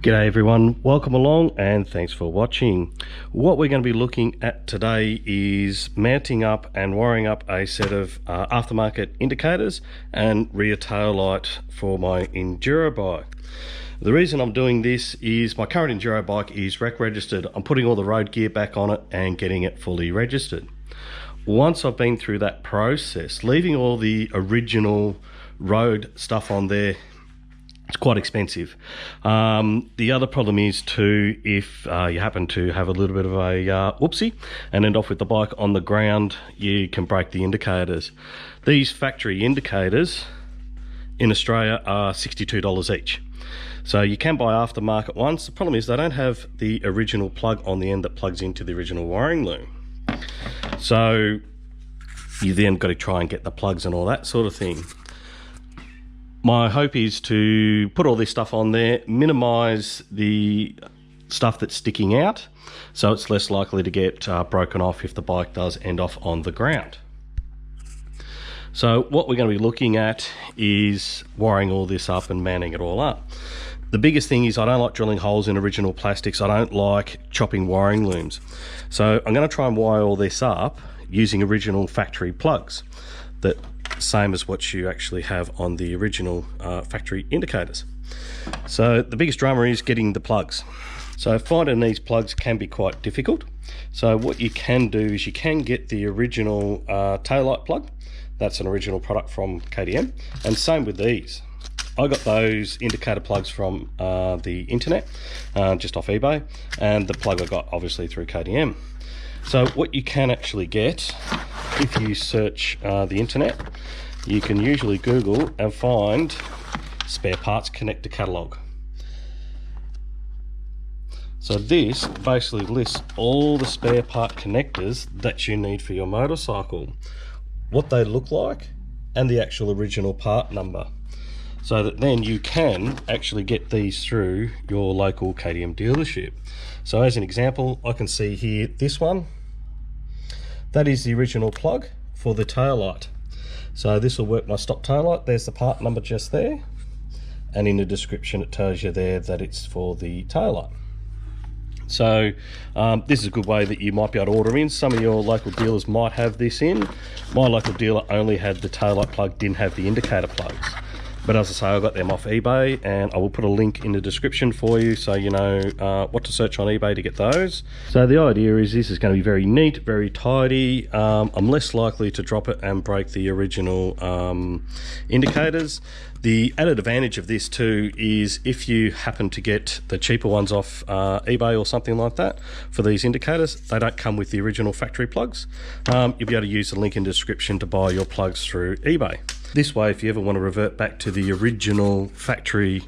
G'day everyone, welcome along and thanks for watching. What we're going to be looking at today is mounting up and wiring up a set of aftermarket indicators and rear tail light for my enduro bike. The reason I'm doing this is my current enduro bike is REC registered. I'm putting all the road gear back on it and getting it fully registered. Once I've been through that process, leaving all the original road stuff on there, it's quite expensive. The other problem is too, if you happen to have a little bit of a whoopsie and end off with the bike on the ground, you can break the indicators. These factory indicators in Australia are $62 each. So you can buy aftermarket ones. The problem is they don't have the original plug on the end that plugs into the original wiring loom. So you then got to try and get the plugs and all that sort of thing. My hope is to put all this stuff on there, minimize the stuff that's sticking out, so it's less likely to get broken off if the bike does end off on the ground. So what we're going to be looking at is wiring all this up and mounting it all up. The biggest thing is I don't like drilling holes in original plastics. I don't like chopping wiring looms. So I'm going to try and wire all this up using original factory plugs, that same as what you actually have on the original factory indicators. So the biggest drama is getting the plugs. So finding these plugs can be quite difficult. So what you can do is you can get the original taillight plug. That's an original product from KTM, and same with these. I got those indicator plugs from the internet, just off eBay, and the plug I got obviously through KTM. So what you can actually get, if you search the internet, you can usually Google and find spare parts connector catalog. So this basically lists all the spare part connectors that you need for your motorcycle, what they look like, and the actual original part number, so that then you can actually get these through your local KTM dealership. So as an example, I can see here this one. That is the original plug for the tail light. So this will work my stock tail light. There's the part number just there, and in the description it tells you there that it's for the tail light. So this is a good way that you might be able to order in. Some of your local dealers might have this in. My local dealer only had the tail light plug, didn't have the indicator plugs. But as I say, I got them off eBay, and I will put a link in the description for you so you know what to search on eBay to get those. So the idea is this is going to be very neat, very tidy. I'm less likely to drop it and break the original indicators. The added advantage of this too is if you happen to get the cheaper ones off eBay or something like that for these indicators, they don't come with the original factory plugs. You'll be able to use the link in the description to buy your plugs through eBay. This way, if you ever want to revert back to the original factory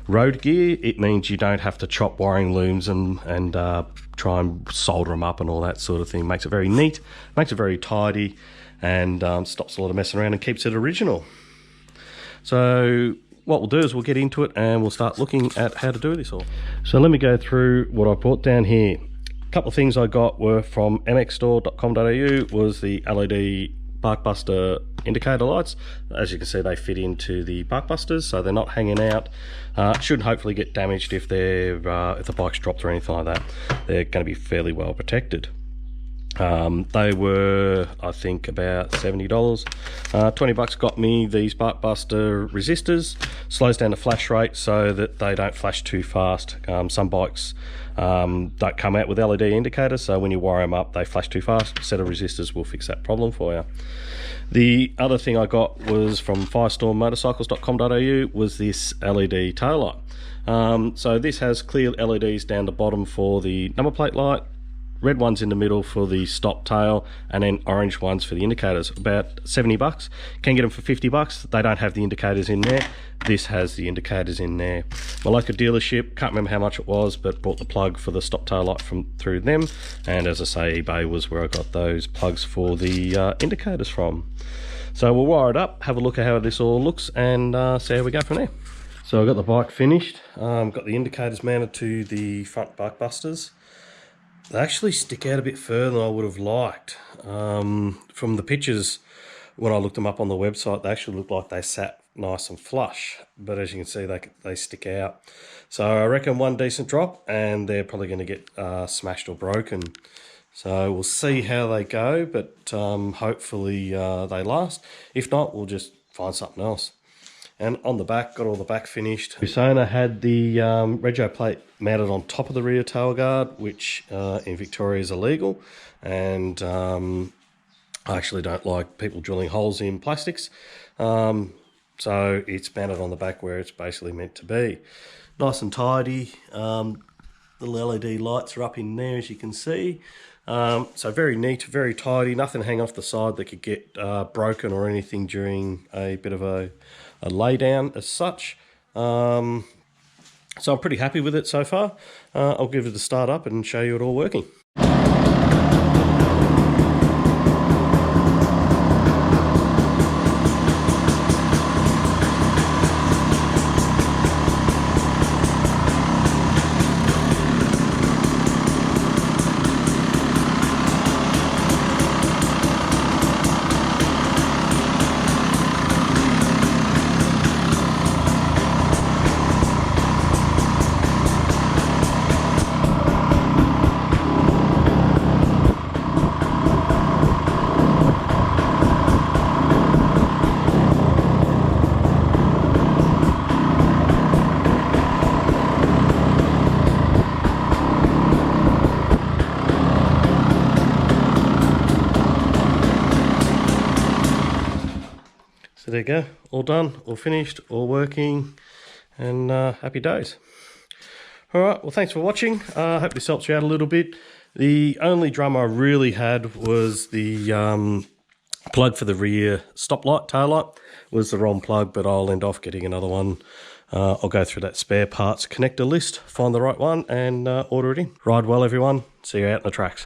road gear, it means you don't have to chop wiring looms and try and solder them up and all that sort of thing. Makes it very neat, makes it very tidy, and stops a lot of messing around and keeps it original. So what we'll do is we'll get into it and we'll start looking at how to do this all. So let me go through what I brought down here. A couple of things I got were from mxstore.com.au, was the LED Barkbuster indicator lights. As you can see, they fit into the Barkbusters, so they're not hanging out. Shouldn't hopefully get damaged if the bike's dropped or anything like that. They're going to be fairly well protected. They were, I think, about $70. $20 got me these Barkbuster resistors. Slows down the flash rate so that they don't flash too fast. Some bikes don't come out with LED indicators, so when you wire them up they flash too fast. A set of resistors will fix that problem for you. The other thing I got was from firestormmotorcycles.com.au, was this LED taillight. So this has clear LEDs down the bottom for the number plate light, red ones in the middle for the stop tail, and then orange ones for the indicators. About $70. Can get them for $50. They don't have the indicators in there. This has the indicators in there. My local dealership, can't remember how much it was, but bought the plug for the stop tail light through them. And as I say, eBay was where I got those plugs for the indicators from. So we'll wire it up, have a look at how this all looks, and see how we go from there. So I got the bike finished. Got the indicators mounted to the front Barkbusters. They actually stick out a bit further than I would have liked. From the pictures, when I looked them up on the website, they actually looked like they sat nice and flush, but as you can see, they stick out. So I reckon one decent drop and they're probably going to get smashed or broken. So we'll see how they go, but hopefully they last. If not, we'll just find something else. And on the back, got all the back finished. Usona had the rego plate mounted on top of the rear tailguard, which in Victoria is illegal. And I actually don't like people drilling holes in plastics. So it's mounted on the back where it's basically meant to be. Nice and tidy. The LED lights are up in there, as you can see. So very neat, very tidy, nothing hang off the side that could get broken or anything during a bit of a lay down as such. So I'm pretty happy with it so far. I'll give it a start up and show you it all working. So there you go, all done, all finished, all working, and happy days. Alright, well thanks for watching. I hope this helps you out a little bit. The only drama I really had was the plug for the rear stoplight, taillight, was the wrong plug, but I'll end off getting another one. I'll go through that spare parts connector list, find the right one, and order it in. Ride well everyone, see you out in the tracks.